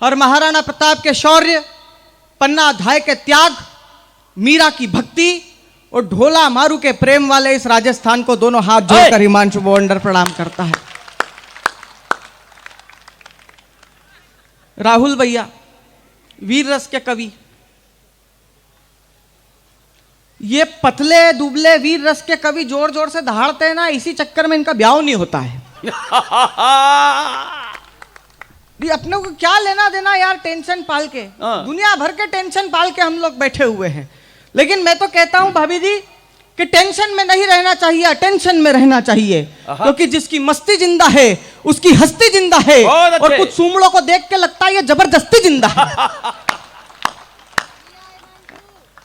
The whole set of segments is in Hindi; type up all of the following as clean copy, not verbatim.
और महाराणा प्रताप के शौर्य, पन्ना अध्याय के त्याग, मीरा की भक्ति और ढोला मारू के प्रेम वाले इस राजस्थान को दोनों हाथ जोड़कर हिमांशु बोंडर प्रणाम करता है। राहुल भैया वीर रस के कवि, ये पतले दुबले वीर रस के कवि जोर जोर से दहाड़ते हैं ना, इसी चक्कर में इनका ब्याह नहीं होता है। अपने को क्या लेना देना यार टेंशन पाल के, दुनिया भर के टेंशन पाल के हम लोग बैठे हुए हैं। लेकिन मैं तो कहता हूं भाभी जी कि टेंशन में नहीं रहना चाहिए, अटेंशन में रहना चाहिए, क्योंकि जिसकी मस्ती जिंदा है उसकी हस्ती जिंदा है, और कुछ सूमड़ों को देख के लगता है ये जबरदस्ती जिंदा है।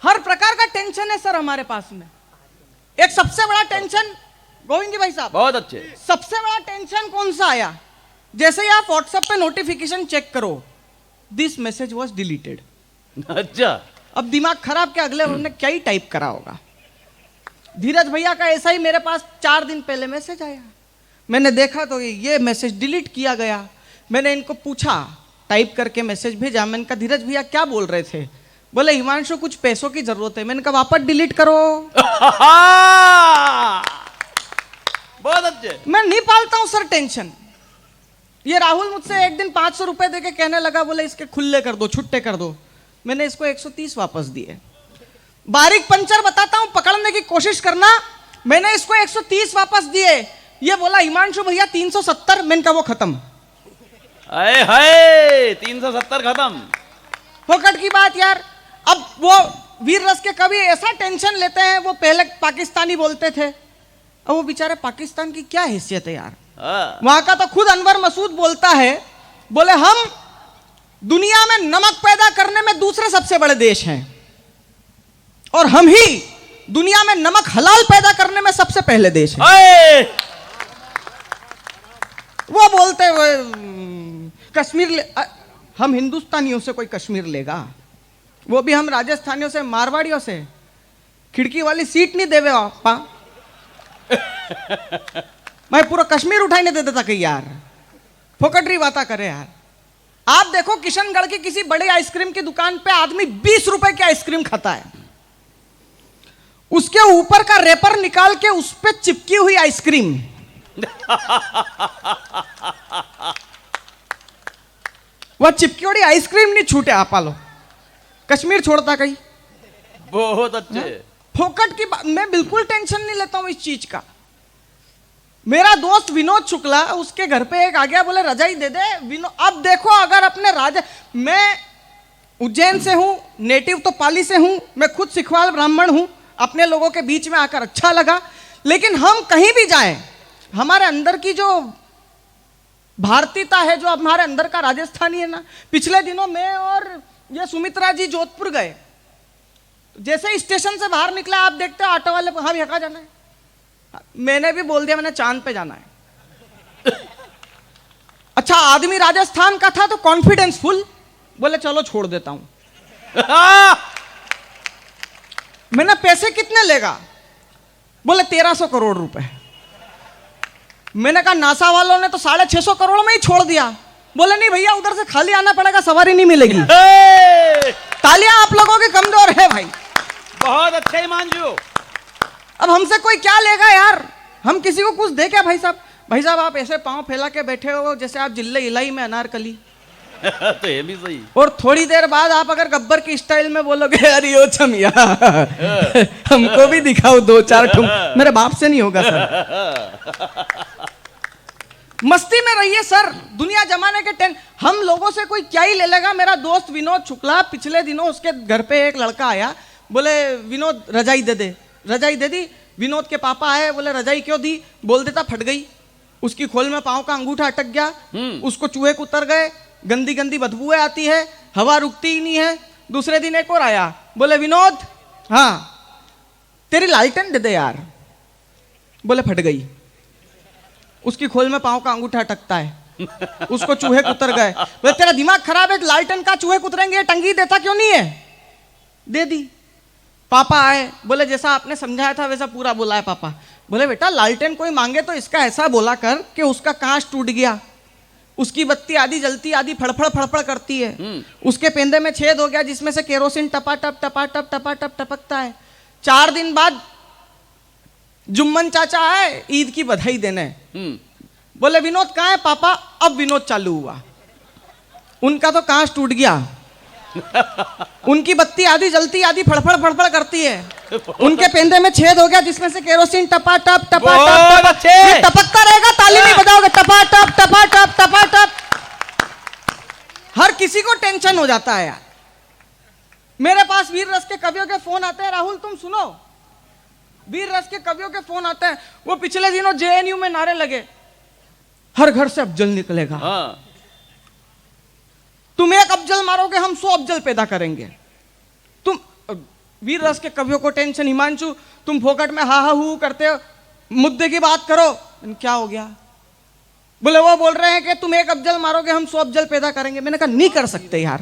हर प्रकार का टेंशन है सर हमारे पास में। एक सबसे बड़ा टेंशन, गोविंद जी भाई साहब बहुत अच्छे, सबसे बड़ा टेंशन कौन सा आया? जैसे ही आप व्हाट्सएप पे नोटिफिकेशन चेक करो, दिस मैसेज वॉज डिलीटेड। अच्छा, अब दिमाग खराब के अगले उन्होंने क्या ही टाइप करा होगा। धीरज भैया का ऐसा ही मेरे पास 4 दिन पहले मैसेज आया, मैंने देखा तो ये मैसेज डिलीट किया गया। मैंने इनको पूछा, टाइप करके मैसेज भेजा, मैंने कहा धीरज भैया क्या बोल रहे थे? बोले हिमांशु कुछ पैसों की जरूरत है। मैंने कहा वापस डिलीट करो। बहुत अच्छे। मैं नहीं पालता हूं सर टेंशन। ये राहुल मुझसे एक दिन 500 रुपए देके कहने लगा, बोले इसके खुले कर दो, छुट्टे कर दो। मैंने इसको 130 वापस दिए। बारीक पंचर बताता हूं, पकड़ने की कोशिश करना। मैंने इसको 130 वापस दिए। ये बोला हिमांशु भैया 370। मैंने कहा वो खत्म। हाय हाय, 370 खत्म। फोकट की बात यार। अब वो वीर रस के कवि ऐसा टेंशन लेते हैं, वो पहले पाकिस्तानी बोलते थे, अब वो बेचारे पाकिस्तान की क्या हैसियत है यार। वहां का तो खुद अनवर मसूद बोलता है, बोले हम दुनिया में नमक पैदा करने में दूसरे सबसे बड़े देश हैं, और हम ही दुनिया में नमक हलाल पैदा करने में सबसे पहले देश हैं। वो बोलते हुए कश्मीर हम हिंदुस्तानियों से कोई कश्मीर लेगा, वो भी हम राजस्थानियों से, मारवाड़ियों से खिड़की वाली सीट नहीं देवे आपा। मैं पूरा कश्मीर उठाई नहीं दे देता कहीं यार, फोकटरी बात करे यार। आप देखो किशनगढ़ की किसी बड़ी आइसक्रीम की दुकान पे आदमी 20 रुपए की आइसक्रीम खाता है, उसके ऊपर का रेपर निकाल के उस पे चिपकी हुई आइसक्रीम। वह चिपकी हुई आइसक्रीम नहीं छूटे आपा लो, कश्मीर छोड़ता कहीं। बहुत अच्छे। फोकट की बात, मैं बिल्कुल टेंशन नहीं लेता हूं इस चीज का। मेरा दोस्त विनोद शुक्ला, उसके घर पे एक आ गया, बोले रजाई दे दे विनोद। अब देखो अगर अपने राजा, मैं उज्जैन से हूं, नेटिव तो पाली से हूं, मैं खुद सिखवाल ब्राह्मण हूं, अपने लोगों के बीच में आकर अच्छा लगा। लेकिन हम कहीं भी जाएं, हमारे अंदर की जो भारतीयता है, जो हमारे अंदर का राजस्थानी है ना। पिछले दिनों मैं और ये सुमित्रा जी जोधपुर गए, जैसे ही स्टेशन से बाहर निकला, आप देखते हो ऑटो वाले, हाँ भैया कहाँ जाना है? मैंने भी बोल दिया मैंने चांद पे जाना है। अच्छा आदमी राजस्थान का था तो कॉन्फिडेंस फुल, बोले चलो छोड़ देता हूं। मैंने पैसे कितने लेगा? बोले 1300 करोड़ रुपए। मैंने कहा नासा वालों ने तो 650 करोड़ में ही छोड़ दिया। बोले नहीं भैया उधर से खाली आना पड़ेगा, सवारी नहीं मिलेगी। तालियां आप लोगों की कमजोर है भाई। बहुत अच्छे हिमांशु। अब हमसे कोई क्या लेगा यार, हम किसी को कुछ दे क्या भाई साहब? भाई साहब आप ऐसे पांव फैला के बैठे हो जैसे आप जिल्ले इलाई में अनारकली। तो ये भी सही। और थोड़ी देर बाद आप अगर गब्बर की स्टाइल में बोलोगे अरे ओ चमिया हमको भी दिखाओ 2-4 ठुम, मेरे बाप से नहीं होगा सर। मस्ती में रहिए सर, दुनिया जमाने के हम लोगों से कोई क्या ही ले लेगा। मेरा दोस्त विनोद शुक्ला, पिछले दिनों उसके घर पे एक लड़का आया, बोले विनोद रजाई दे दे। रजाई दे दी। विनोद के पापा आए, बोले रजाई क्यों दी? बोल देता फट गई। उसकी खोल में पांव का अंगूठा अटक गया, उसको चूहे उतर गए, गंदी गंदी बदबुएं आती है, हवा रुकती ही नहीं है। दूसरे दिन एक और आया, बोले विनोद हाँ तेरी लालटेन दे दे यार। बोले फट गई। उसकी खोल में पांव का अंगूठा अटकता है, उसको चूहे उतर गए। बोले तेरा दिमाग खराब है, लालटेन का चूहे उतरेंगे, टंगी देता क्यों नहीं है? दे दी। पापा आए, बोले जैसा आपने समझाया था वैसा पूरा बोला है पापा। बोले बेटा लालटेन कोई मांगे तो इसका ऐसा बोला कर कि उसका कांच टूट गया। उसकी बत्ती आधी जलती आधी फड़फड़ फड़फड़ करती है। उसके पेंदे में छेद हो गया जिसमें से केरोसिन टपाटप टपाटप टपाटप टपकता है। 4 दिन बाद जुम्मन चाचा आए ईद की बधाई देने। बोले विनोद कहाँ है पापा? अब विनोद चालू हुआ। उनका तो कांच टूट गया। उनकी बत्ती आधी जलती आधी फड़फड़ फड़फड़ करती है। उनके पेंदे में छेद हो गया जिसमें से केरोसिन टपाटप टपाटप ये टपकता रहेगा। ताली नहीं बजाओगे? टपाटप टपाटप टपाटप। हर किसी को टेंशन हो जाता है यार। मेरे पास वीर रस के कवियों के फोन आते हैं। राहुल तुम सुनो, वीर रस के कवियों के फोन आते हैं। वो पिछले दिनों जेएनयू में नारे लगे, हर घर से अफजल निकलेगा। तुम एक अफजल मारोगे हम 100 अफजल पैदा करेंगे। तुम वीर रस के कवियों को टेंशन। हिमांशु तुम फोकट में हा हा हू करते हो, मुद्दे की बात करो। क्या हो गया? बोले वो बोल रहे हैं कि तुम एक अफजल मारोगे हम 100 अफजल पैदा करेंगे। मैंने कहा नहीं कर सकते यार।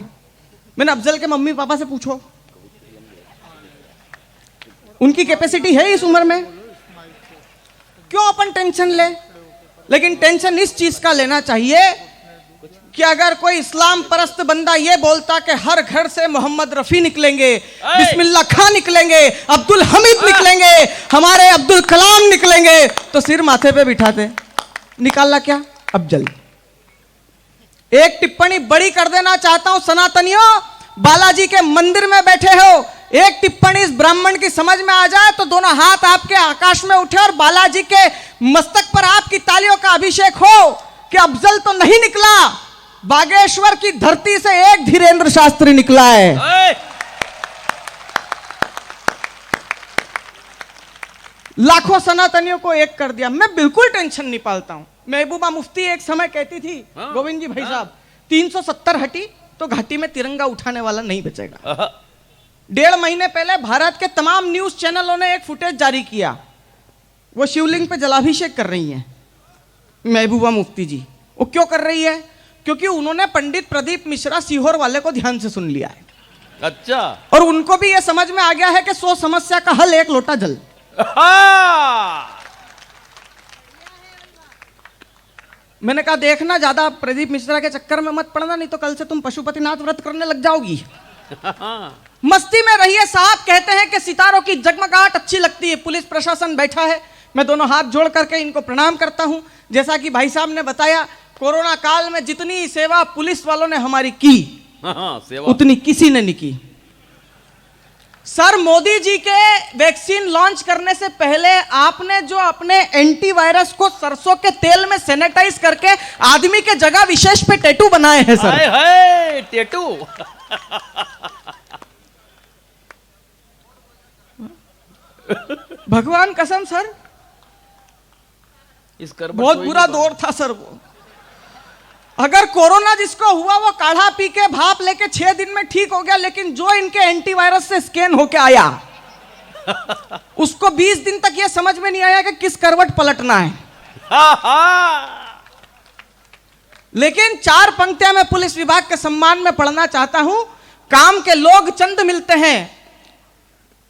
मैंने अफजल के मम्मी पापा से पूछो, उनकी कैपेसिटी है इस उम्र में? क्यों अपन टेंशन ले? लेकिन टेंशन इस चीज का लेना चाहिए कि अगर कोई इस्लाम परस्त बंदा ये बोलता कि हर घर से मोहम्मद रफी निकलेंगे, बिस्मिल्लाह खान निकलेंगे, अब्दुल हमीद निकलेंगे, हमारे अब्दुल कलाम निकलेंगे, तो सिर माथे पे बिठाते। निकालना क्या? अफजल। एक टिप्पणी बड़ी कर देना चाहता हूं सनातनियों, बालाजी के मंदिर में बैठे हो, एक टिप्पणी इस ब्राह्मण की समझ में आ जाए तो दोनों हाथ आपके आकाश में उठे और बालाजी के मस्तक पर आपकी तालियों का अभिषेक हो कि अफजल तो नहीं निकला, बागेश्वर की धरती से एक धीरेन्द्र शास्त्री निकला है। लाखों सनातनियों को एक कर दिया। मैं बिल्कुल टेंशन नहीं पालता हूं। महबूबा मुफ्ती एक समय कहती थी, गोविंद जी भाई साहब 370 हटी तो घाटी में तिरंगा उठाने वाला नहीं बचेगा। 1.5 महीने पहले भारत के तमाम न्यूज चैनलों ने एक फुटेज जारी किया। वो शिवलिंग पे जलाभिषेक कर रही हैं महबूबा मुफ्ती जी। वो क्यों कर रही है? क्योंकि उन्होंने पंडित प्रदीप मिश्रा सीहोर वाले को ध्यान से सुन लिया है। अच्छा। और उनको भी यह समझ में आ गया है कि 100 समस्या का हल एक लोटा जल। मैंने कहा देखना ज्यादा प्रदीप मिश्रा के चक्कर में मत पड़ना, नहीं तो कल से तुम पशुपतिनाथ व्रत करने लग जाओगी। मस्ती में रहिए साहब। कहते हैं कि सितारों की जगमगाहट अच्छी लगती है। पुलिस प्रशासन बैठा है, मैं दोनों हाथ जोड़ करके इनको प्रणाम करता हूं। जैसा कि भाई साहब ने बताया, कोरोना काल में जितनी सेवा पुलिस वालों ने हमारी की सेवा उतनी किसी ने नहीं की। सर मोदी जी के वैक्सीन लॉन्च करने से पहले आपने जो अपने एंटीवायरस को सरसों के तेल में सैनिटाइज करके आदमी के जगह विशेष पे टैटू बनाए हैं सर। हाय हाय टैटू। भगवान कसम सर, बहुत बुरा दौर था सर वो। अगर कोरोना जिसको हुआ वो काढ़ा पी के भाप लेके 6 दिन में ठीक हो गया, लेकिन जो इनके एंटीवायरस से स्कैन होके आया उसको 20 दिन तक ये समझ में नहीं आया कि किस करवट पलटना है। लेकिन 4 पंक्तियां मैं पुलिस विभाग के सम्मान में पढ़ना चाहता हूं। काम के लोग चंद मिलते हैं,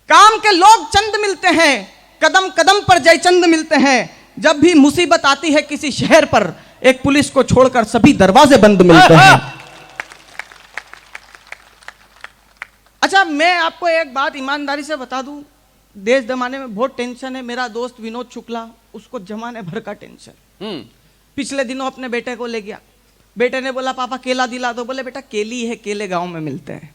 काम के लोग चंद मिलते हैं, कदम कदम पर जयचंद मिलते हैं। जब भी मुसीबत आती है किसी शहर पर, एक पुलिस को छोड़कर सभी दरवाजे बंद मिलते हैं। अच्छा मैं आपको एक बात ईमानदारी से बता दूं, देश जमाने में बहुत टेंशन है। मेरा दोस्त विनोद शुक्ला, उसको जमाने भर का टेंशन। पिछले दिनों अपने बेटे को ले गया, बेटे ने बोला पापा केला दिला दो। बोले बेटा केली है, केले गांव में मिलते हैं।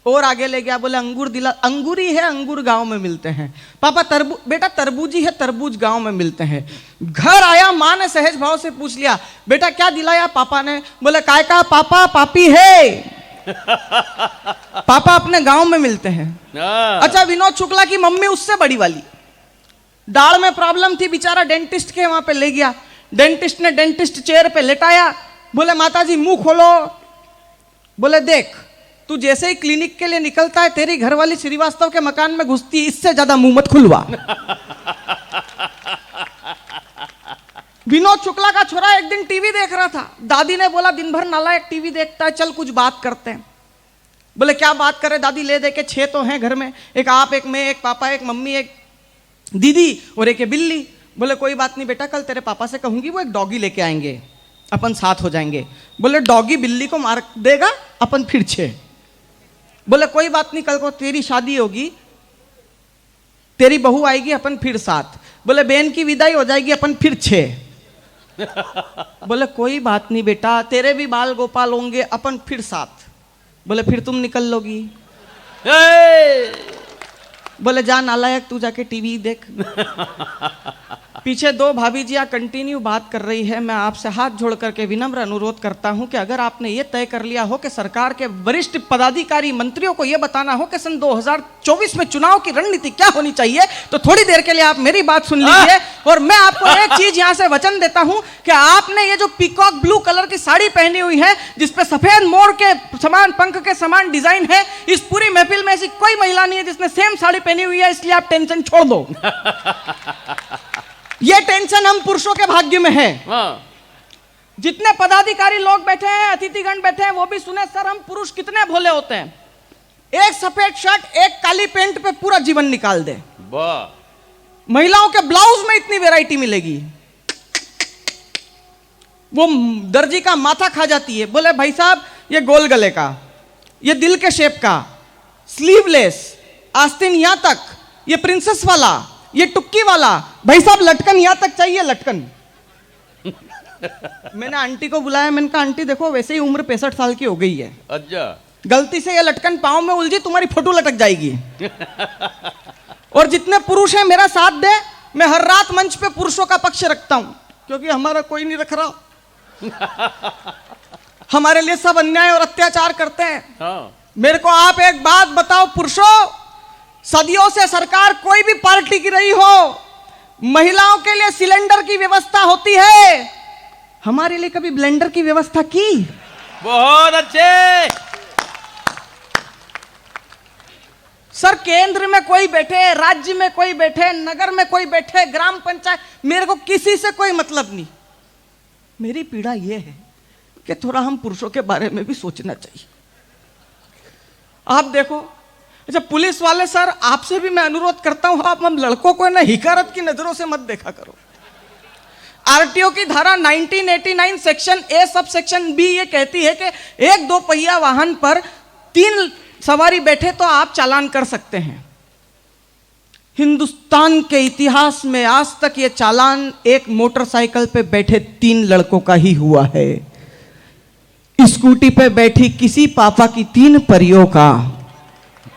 और आगे ले गया, बोले अंगूर दिला, अंगूर ही है, अंगूर गांव में मिलते हैं। पापा बेटा तरबूजी है, तरबूज गांव में मिलते हैं। घर आया, माँ ने सहज भाव से पूछ लिया बेटा क्या दिलाया पापा ने? बोले काय का पापा, पापी है। पापा अपने गांव में मिलते हैं। अच्छा विनोद शुक्ला की मम्मी उससे बड़ी वाली, दाढ़ में प्रॉब्लम थी, बेचारा डेंटिस्ट के वहां पे ले गया। डेंटिस्ट ने डेंटिस्ट चेयर पे लेटाया, बोले माताजी मुंह खोलो। बोले देख तू जैसे ही क्लिनिक के लिए निकलता है तेरी घरवाली श्रीवास्तव के मकान में घुसती है, इससे ज्यादा मुंह मत खुलवा। विनोद शुक्ला का छोरा एक दिन टीवी देख रहा था, दादी ने बोला दिन भर नालायक टीवी देखता है, चल कुछ बात करते हैं। बोले क्या बात करे दादी? ले दे के 6 तो हैं घर में, एक आप, एक मैं, एक पापा, एक मम्मी, एक दीदी और एक बिल्ली। बोले कोई बात नहीं बेटा, कल तेरे पापा से कहूंगी वो एक डॉगी लेके आएंगे। अपन 7 हो जाएंगे। बोले डॉगी बिल्ली को मार देगा, अपन फिर 6। बोले कोई बात नहीं, कल को तेरी शादी होगी, तेरी बहू आएगी, अपन फिर 7। बोले बहन की विदाई हो जाएगी, अपन फिर 6। बोले कोई बात नहीं बेटा, तेरे भी बाल गोपाल होंगे, अपन फिर 7। बोले फिर तुम निकल लोगी? बोले जा नालायक, तू जाके टीवी देख। पीछे 2 भाभी जियां कंटिन्यू बात कर रही है। मैं आपसे हाथ जोड़ करके विनम्र अनुरोध करता हूं कि अगर आपने ये तय कर लिया हो कि सरकार के वरिष्ठ पदाधिकारी मंत्रियों को यह बताना हो कि सन 2024 में चुनाव की रणनीति क्या होनी चाहिए, तो थोड़ी देर के लिए आप मेरी बात सुन लीजिए। और मैं आपको एक चीज यहां से वचन देता हूं कि आपने ये जो पीकॉक ब्लू कलर की साड़ी पहनी हुई है, जिसपे सफेद मोर के समान, पंख के समान डिजाइन है, इस पूरी महफिल में ऐसी कोई महिला नहीं है जिसने सेम साड़ी पहनी हुई है, इसलिए आप टेंशन छोड़ दो। ये टेंशन हम पुरुषों के भाग्य में है। जितने पदाधिकारी लोग बैठे हैं, अतिथिगण बैठे हैं, वो भी सुने सर हम पुरुष कितने भोले होते हैं। एक सफेद शर्ट, एक काली पैंट पे पूरा जीवन निकाल दे। महिलाओं के ब्लाउज में इतनी वैरायटी मिलेगी, वो दर्जी का माथा खा जाती है। बोले भाई साहब ये गोल गले का, ये दिल के शेप का, स्लीवलेस, आस्तीन यहां तक, ये प्रिंसेस वाला, ये टुक्की वाला, भाई साहब लटकन यहां तक चाहिए, लटकन। मैंने आंटी को बुलाया, मैंने कहा आंटी देखो वैसे ही उम्र 65 साल की हो गई है, अच्छा गलती से ये लटकन पांव में उलझी, तुम्हारी फोटो लटक जाएगी। और जितने पुरुष हैं मेरा साथ दे, मैं हर रात मंच पे पुरुषों का पक्ष रखता हूं, क्योंकि हमारा कोई नहीं रख रहा। हमारे लिए सब अन्याय और अत्याचार करते हैं। हाँ। मेरे को आप एक बात बताओ पुरुषों, सदियों से सरकार कोई भी पार्टी की रही हो, महिलाओं के लिए सिलेंडर की व्यवस्था होती है, हमारे लिए कभी ब्लेंडर की व्यवस्था की? बहुत अच्छे। सर केंद्र में कोई बैठे, राज्य में कोई बैठे, नगर में कोई बैठे, ग्राम पंचायत, मेरे को किसी से कोई मतलब नहीं। मेरी पीड़ा यह है कि थोड़ा हम पुरुषों के बारे में भी सोचना चाहिए। आप देखो, अच्छा पुलिस वाले सर आपसे भी मैं अनुरोध करता हूं, आप हम लड़कों को ना हिकारत की नजरों से मत देखा करो। आरटीओ की धारा 1989 section A sub section B ये कहती है कि 1-2 पहिया वाहन पर 3 सवारी बैठे तो आप चालान कर सकते हैं। हिंदुस्तान के इतिहास में आज तक ये चालान एक मोटरसाइकिल पे बैठे 3 लड़कों का ही हुआ है। स्कूटी पे बैठी किसी पापा की 3 परियों का।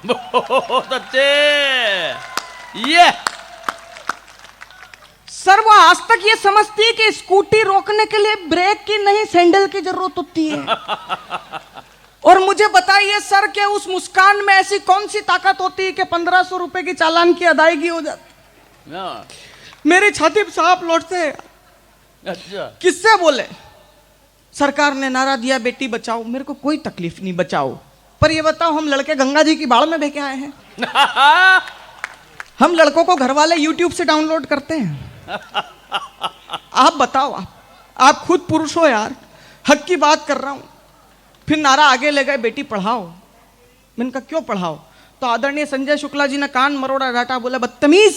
बहुत अच्छे। ये सर वो आज तक ये समझती है कि स्कूटी रोकने के लिए ब्रेक की नहीं सैंडल की जरूरत होती है। और मुझे बताइए सर कि उस मुस्कान में ऐसी कौन सी ताकत होती है कि 1500 रुपए की चालान की अदायगी हो जाती। मेरी छाती पे सांप लौटते हैं। अच्छा किससे बोले? सरकार ने नारा दिया बेटी बचाओ, मेरे को कोई तकलीफ नहीं बचाओ, पर ये बताओ हम लड़के गंगा जी की बाढ़ में बह के आए हैं? हम लड़कों को घर वाले यूट्यूब से डाउनलोड करते हैं। आप बताओ, आप खुद पुरुष हो यार, हक की बात कर रहा हूं। फिर नारा आगे ले गए बेटी पढ़ाओ। मैंने कहा क्यों पढ़ाओ? तो आदरणीय संजय शुक्ला जी ने कान मरोड़ा डांटा, बोला बदतमीज,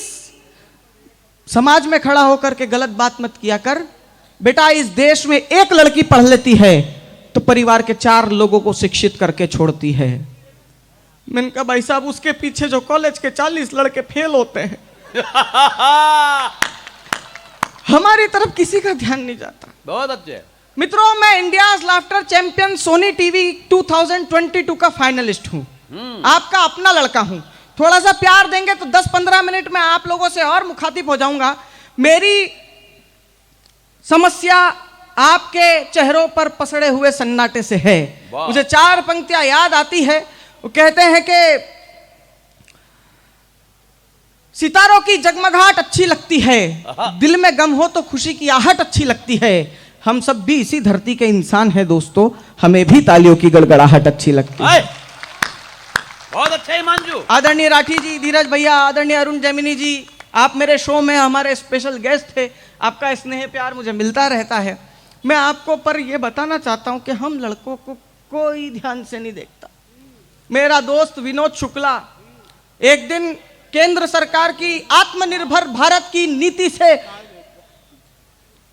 समाज में खड़ा होकर के गलत बात मत किया कर बेटा। इस देश में एक लड़की पढ़ लेती है तो परिवार के 4 लोगों को शिक्षित करके छोड़ती है। मैंने कहा भाई साहब उसके पीछे जो कॉलेज के 40 लड़के फेल होते हैं, हमारी तरफ किसी का ध्यान नहीं जाता। बहुत अच्छे। मित्रों मैं India's laughter champion Sony TV 2022 का फाइनलिस्ट हूं, आपका अपना लड़का हूं। थोड़ा सा प्यार देंगे तो 10-15 मिनट में आप लोगों से और मुखातिब हो जाऊंगा। मेरी समस्या आपके चेहरों पर पसड़े हुए सन्नाटे से है। मुझे 4 पंक्तियां याद आती है। वो कहते हैं कि सितारों की जगमगाहट अच्छी लगती है, दिल में गम हो तो खुशी की आहट अच्छी लगती है। हम सब भी इसी धरती के इंसान हैं दोस्तों, हमें भी तालियों की गड़गड़ाहट अच्छी लगती है। बहुत अच्छा हिमांशु। आदरणीय राठी जी, धीरज भैया, आदरणीय अरुण जैमिनी जी, आप मेरे शो में हमारे स्पेशल गेस्ट थे। आपका स्नेह प्यार मुझे मिलता रहता है। मैं आपको पर यह बताना चाहता हूं कि हम लड़कों को कोई ध्यान से नहीं देखता। मेरा दोस्त विनोद शुक्ला एक दिन केंद्र सरकार की आत्मनिर्भर भारत की नीति से,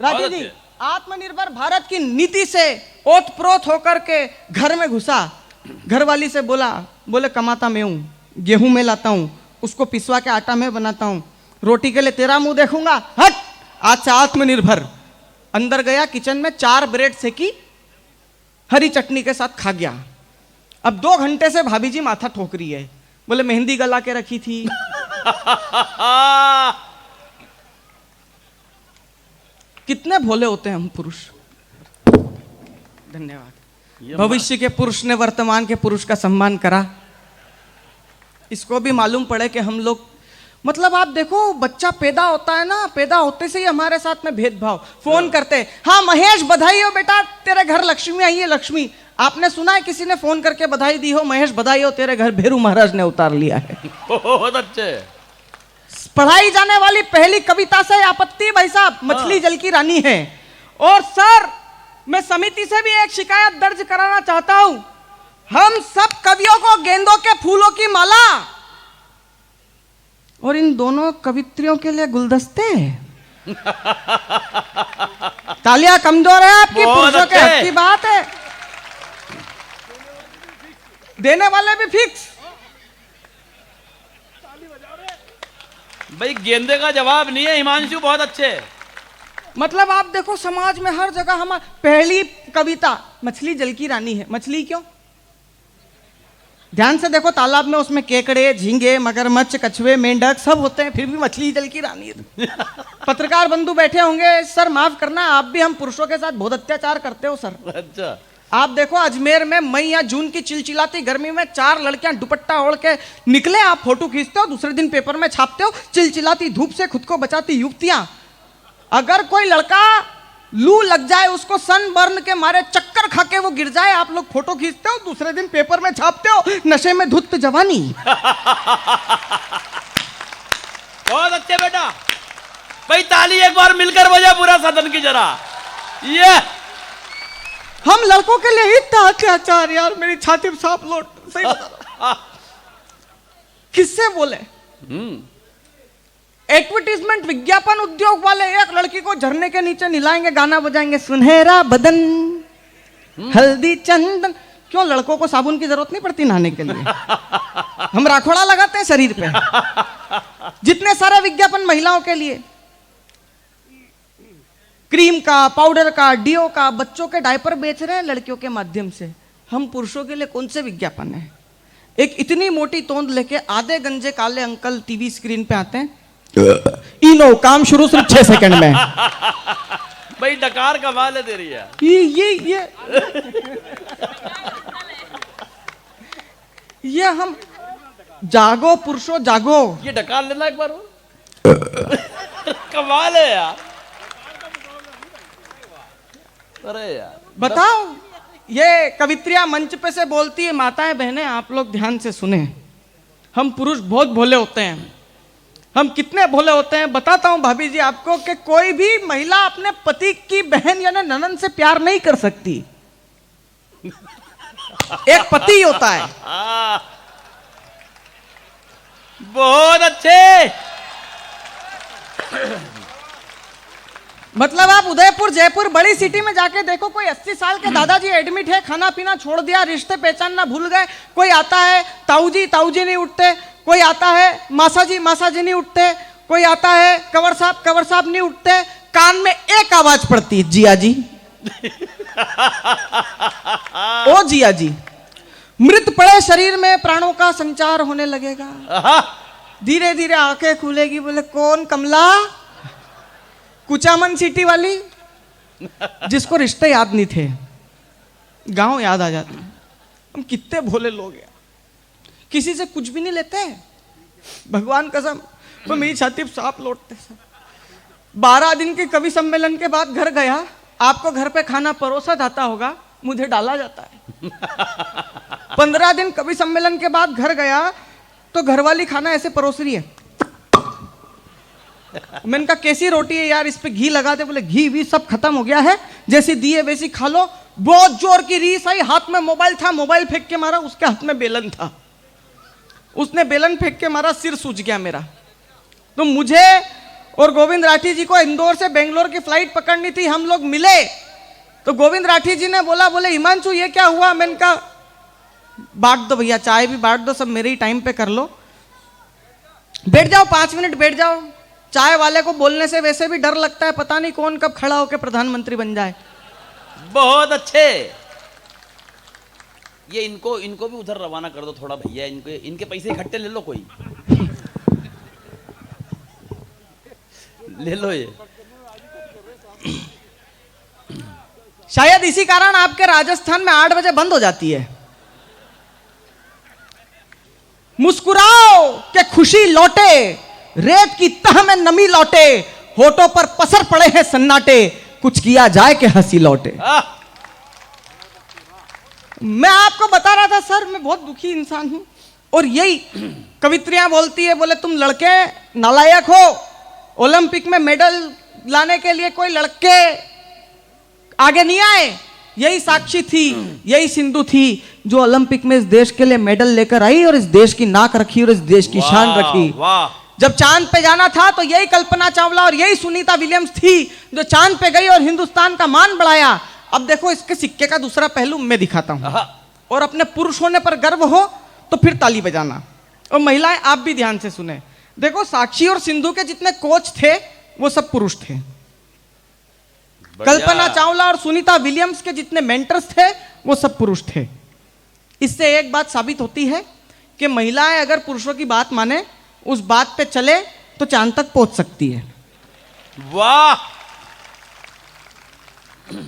राठी जी आत्मनिर्भर भारत की नीति से ओतप्रोत होकर के घर में घुसा, घरवाली से बोले कमाता मैं हूं, गेहूं में लाता हूं, उसको पिसवा के आटा में बनाता हूं, रोटी के लिए तेरा मुंह देखूंगा, हट, आज से आत्मनिर्भर। अंदर गया, किचन में 4 ब्रेड सेकी, हरी चटनी के साथ खा गया। अब 2 घंटे से भाभी जी माथा ठोक रही है, बोले मेहंदी गला के रखी थी। कितने भोले होते हैं हम पुरुष। धन्यवाद। भविष्य के पुरुष ने वर्तमान के पुरुष का सम्मान करा। इसको भी मालूम पड़े कि हम लोग, मतलब आप देखो, बच्चा पैदा होता है ना, पैदा होते से ही हमारे साथ में भेदभाव। फोन करते, हाँ महेश बधाई हो बेटा, तेरे घर लक्ष्मी आई है, लक्ष्मी। आपने सुना है किसी ने फोन करके बधाई दी हो, महेश बधाई हो, तेरे घर भेरू महाराज ने उतार लिया है। बहुत अच्छे। पढ़ाई जाने वाली पहली कविता से आपत्ति भाई साहब, मछली जल की रानी है। और सर, मैं समिति से भी एक शिकायत दर्ज कराना चाहता हूं, हम सब कवियों को गेंदों के फूलों की माला और इन दोनों कवित्रियों के लिए गुलदस्ते। तालियां कमजोर है आपकी, पुरुषों के हक की बात है, देने वाले भी फिक्स। भाई गेंदे का जवाब नहीं है हिमांशु, बहुत अच्छे। मतलब आप देखो, समाज में हर जगह हमारी पहली कविता मछली जल की रानी है। मछली क्यों? ध्यान से देखो, तालाब में उसमें केकड़े, झींगे, मगरमच्छ, कछुए, मेंढक सब होते हैं, फिर भी मछली जल की रानी है। पत्रकार बंधु बैठे होंगे, सर माफ करना, आप भी हम पुरुषों के साथ बहुत अत्याचार करते हो सर। अच्छा। आप देखो, अजमेर में मई या जून की चिलचिलाती गर्मी में 4 लड़कियां दुपट्टा ओढ़ के निकले, आप फोटो खींचते हो, दूसरे दिन पेपर में छापते हो, चिलचिलाती धूप से खुद को बचाती युवतियां। अगर कोई लड़का लू लग जाए, उसको सनबर्न के मारे चक्कर खा के वो गिर जाए, आप लोग फोटो खींचते हो, दूसरे दिन पेपर में छापते हो, नशे में धुत जवानी। बहुत अच्छे बेटा, भाई ताली एक बार मिलकर बजा पूरा सदन की जरा। ये हम लड़कों के लिए इतना अत्याचार, यार मेरी छाती में सांप लोट। सही बता, किससे बोले? एडवर्टीजमेंट, विज्ञापन उद्योग वाले एक लड़की को झरने के नीचे निलाएंगे, गाना बजाएंगे, सुनहरा बदन, हल्दी चंदन। क्यों? लड़कों को साबुन की जरूरत नहीं पड़ती नहाने के लिए, हम राखोड़ा लगाते हैं शरीर पे। जितने सारे विज्ञापन महिलाओं के लिए, क्रीम का, पाउडर का, डीओ का, बच्चों के डायपर बेच रहे हैं लड़कियों के माध्यम से। हम पुरुषों के लिए कौन से विज्ञापन है? एक इतनी मोटी तोंद लेके आधे गंजे काले अंकल टीवी स्क्रीन पे आते हैं, इनो काम शुरू सिर्फ 6 सेकंड में। भाई डकार कमाल है तेरी यार। ये हम जागो पुरुषों जागो। ये डकार लेना एक बार। कमाल है यार। अरे यार बताओ, ये कवित्रियां मंच पे से बोलती है, माताएं बहनें आप लोग ध्यान से सुने, हम पुरुष बहुत भोले होते हैं। हम कितने भोले होते हैं बताता हूं भाभी जी आपको, कि कोई भी महिला अपने पति की बहन यानी ननद से प्यार नहीं कर सकती। एक पति होता है। बहुत अच्छे। मतलब आप उदयपुर, जयपुर, बड़ी सिटी में जाके देखो, कोई 80 साल के दादाजी एडमिट है, खाना पीना छोड़ दिया, रिश्ते पहचानना भूल गए। कोई आता है, ताऊजी ताऊजी नहीं उठते। कोई आता है, मासाजी मासाजी नहीं उठते। कोई आता है, कंवर साहब नहीं उठते। कान में एक आवाज पड़ती है, जिया जी। ओ जिया जी, मृत पड़े शरीर में प्राणों का संचार होने लगेगा। धीरे धीरे आंखें खुलेगी, बोले कौन? कमला, कुचामन सिटी वाली, जिसको रिश्ते याद नहीं थे, गांव याद आ जाते। हम कितने भोले लोग हैं, किसी से कुछ भी नहीं लेते। भगवान कसम, तो मेरी छाती पे सांप लौटते। 12 दिन के कवि सम्मेलन के बाद घर गया, आपको घर पे खाना परोसा जाता होगा, मुझे डाला जाता है। 15 दिन कवि सम्मेलन के बाद घर गया, तो घरवाली खाना ऐसे परोस रही है। मैंने कहा कैसी रोटी है यार, इस पे घी लगा दे। बोले घी भी सब खत्म हो गया है, जैसी दी है वैसी खा लो। बहुत जोर की रीस आई, हाथ में मोबाइल था, मोबाइल फेंक के मारा, उसके हाथ में बेलन था, उसने बेलन फेंक के मारा, सिर सूज गया मेरा। तो मुझे और गोविंद राठी जी को इंदौर से बेंगलोर की फ्लाइट पकड़नी थी, हम लोग मिले तो गोविंद राठी जी ने बोले हिमांशु ये क्या हुआ? मैंने कहा बांट दो भैया, चाय भी बांट दो, सब मेरे ही टाइम पे कर लो, बैठ जाओ 5 मिनट बैठ जाओ। चाय वाले को बोलने से वैसे भी डर लगता है, पता नहीं कौन कब खड़ा होकर प्रधानमंत्री बन जाए। बहुत अच्छे। ये इनको भी उधर रवाना कर दो थोड़ा भैया, इनके पैसे इकट्ठे ले लो, कोई ले लो ये। शायद इसी कारण आपके राजस्थान में 8 बजे बंद हो जाती है। मुस्कुराओ कि खुशी लौटे, रेत की तह में नमी लौटे, होठों पर पसर पड़े हैं सन्नाटे, कुछ किया जाए कि हंसी लौटे। मैं आपको बता रहा था सर, मैं बहुत दुखी इंसान हूं, और यही कवित्रियां बोलती है, बोले तुम लड़के नालायक हो, ओलंपिक में मेडल लाने के लिए कोई लड़के आगे नहीं आए। यही साक्षी थी, यही सिंधु थी जो ओलंपिक में इस देश के लिए मेडल लेकर आई और इस देश की नाक रखी और इस देश की शान रखी। जब चांद पे जाना था तो यही कल्पना चावला और यही सुनीता विलियम्स थी जो चांद पे गई और हिंदुस्तान का मान बढ़ाया। अब देखो इसके सिक्के का दूसरा पहलू मैं दिखाता हूं, और अपने पुरुष होने पर गर्व हो तो फिर ताली बजाना, और महिलाएं आप भी ध्यान से सुने। देखो साक्षी और सिंधु के जितने कोच थे वो सब पुरुष थे, कल्पना चावला और सुनीता विलियम्स के जितने मेंटर्स थे वो सब पुरुष थे। इससे एक बात साबित होती है कि महिलाएं अगर पुरुषों की बात माने, उस बात पे चले तो चांद तक पहुंच सकती है। वाह।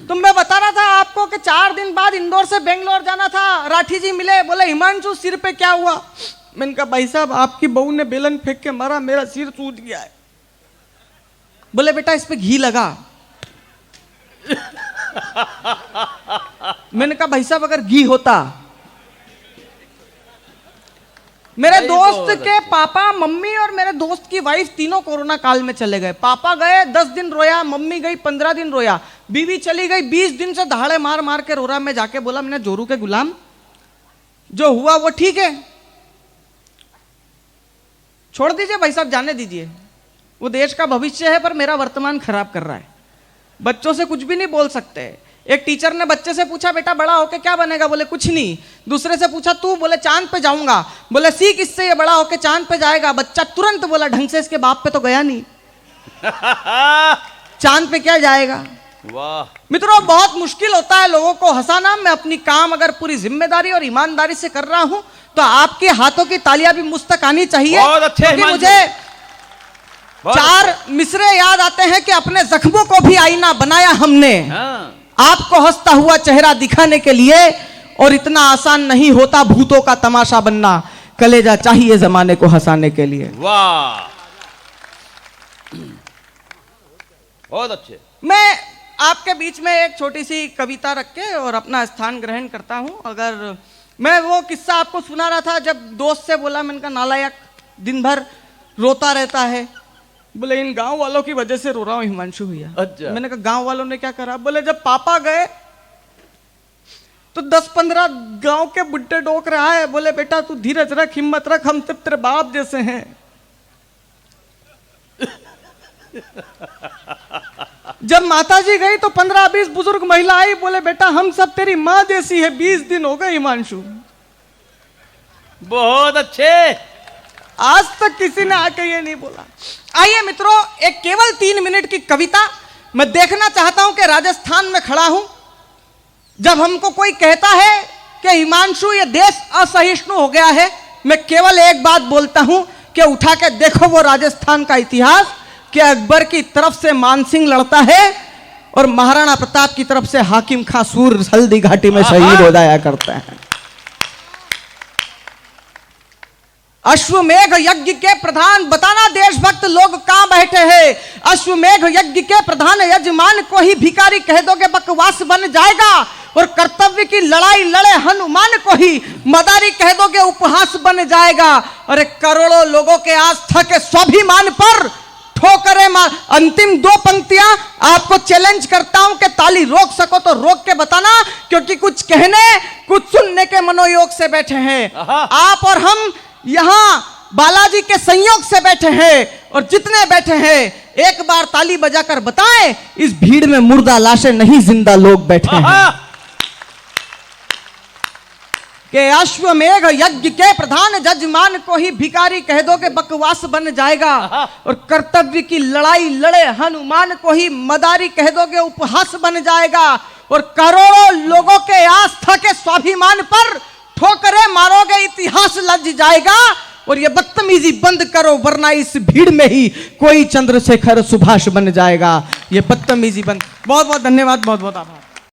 तो मैं बता रहा था आपको कि 4 दिन बाद इंदौर से बेंगलोर जाना था। राठी जी मिले, बोले हिमांशु सिर पे क्या हुआ? मैंने कहा भाई साहब आपकी बहू ने बेलन फेंक के मारा, मेरा सिर सूज गया है। बोले बेटा इस पे घी लगा। मैंने कहा भाई साहब अगर घी होता। मेरे दोस्त के पापा, मम्मी और मेरे दोस्त की वाइफ तीनों कोरोना काल में चले गए। पापा गए 10 दिन रोया, मम्मी गई 15 दिन रोया, बीवी चली गई 20 दिन से दहाड़े मार मार के रो रहा। मैं जाके बोला मैंने जोरू के गुलाम, जो हुआ वो ठीक है, छोड़ दीजिए भाई साहब, जाने दीजिए, वो देश का भविष्य है पर मेरा वर्तमान खराब कर रहा है। बच्चों से कुछ भी नहीं बोल सकते। एक टीचर ने बच्चे से पूछा बेटा बड़ा होके क्या बनेगा? बोले कुछ नहीं। दूसरे से पूछा तू? बोले चांद पे जाऊंगा। बोले सीख इससे, ये बड़ा होके चांद पे जाएगा। बच्चा तुरंत बोला ढंग से इसके बाप पे तो गया नहीं, चांद पे क्या जाएगा? वाह मित्रों, बहुत मुश्किल होता है लोगों को हंसाना। मैं अपनी काम अगर पूरी जिम्मेदारी और ईमानदारी से कर रहा हूं तो आपके हाथों की तालियां भी मुझ तक आनी चाहिए। बहुत अच्छे, क्योंकि मुझे 4 मिसरे याद आते हैं कि अपने जख्मों को भी आईना बनाया हमने, आपको हंसता हुआ चेहरा दिखाने के लिए, और इतना आसान नहीं होता भूतों का तमाशा बनना, कलेजा चाहिए जमाने को हंसाने के लिए। वाह बहुत अच्छे। मैं आपके बीच में एक छोटी सी कविता रख के और अपना स्थान ग्रहण करता हूं। अगर मैं वो किस्सा आपको सुना रहा था जब दोस्त से बोला, मैंने कहा नालायक दिन भर रोता रहता है। बोले इन गांव वालों की वजह से रो रहा हूं हिमांशु भैया। अच्छा। मैंने कहा गांव वालों ने क्या करा? बोले जब पापा गए तो 10-15 गांव के बुड्ढे डोक रहा है। बोले बेटा तू धीरज रख, हिम्मत रख, हम सब तेरे बाप जैसे हैं। जब माताजी गई तो 15-20 बुजुर्ग महिला आई, बोले बेटा हम सब तेरी माँ जैसी है। 20 दिन हो गए हिमांशु। बहुत अच्छे। आज तक किसी ने आके ये नहीं बोला। आइए मित्रों, एक केवल 3 मिनट की कविता मैं देखना चाहता हूं कि राजस्थान में खड़ा हूं, जब हमको कोई कहता है कि हिमांशु ये देश असहिष्णु हो गया है, मैं केवल एक बात बोलता हूं कि उठा के देखो वो राजस्थान का इतिहास, कि अकबर की तरफ से मानसिंह लड़ता है और महाराणा प्रताप की तरफ से हाकिम खां सूर हल्दी घाटी में शहीद हो जाया करता है। अश्वमेघ यज्ञ के प्रधान बताना देशभक्त लोग कहां बैठे हैं? अश्वमेघ यज्ञ के प्रधान यजमान को ही भिखारी कह दोगे बकवास बन जाएगा, और कर्तव्य की लड़ाई लड़े हनुमान को ही मदारी कह दोगे उपहास बन जाएगा। अरे करोड़ों लोगों के आस्था के स्वाभिमान पर ठोकरे मार। अंतिम 2 पंक्तियां आपको चैलेंज करता हूं कि ताली रोक सको तो रोक के बताना, क्योंकि कुछ कहने कुछ सुनने के मनोयोग से बैठे हैं। आप और हम यहां बालाजी के संयोग से बैठे हैं, और जितने बैठे हैं एक बार ताली बजाकर बताएं, इस भीड़ में मुर्दा लाशें नहीं, जिंदा लोग बैठे हैं। कि अश्वमेघ यज्ञ के प्रधान जजमान को ही भिखारी कह दो कि बकवास बन जाएगा, और कर्तव्य की लड़ाई लड़े हनुमान को ही मदारी कह दो कि उपहास बन जाएगा, और करोड़ों लोगों के आस्था के स्वाभिमान पर ठोकरे मारोगे, इतिहास लज जाएगा। और ये बदतमीजी बंद करो, वरना इस भीड़ में ही कोई चंद्रशेखर सुभाष बन जाएगा। ये बदतमीजी बंद। बहुत बहुत धन्यवाद, बहुत बहुत आभार।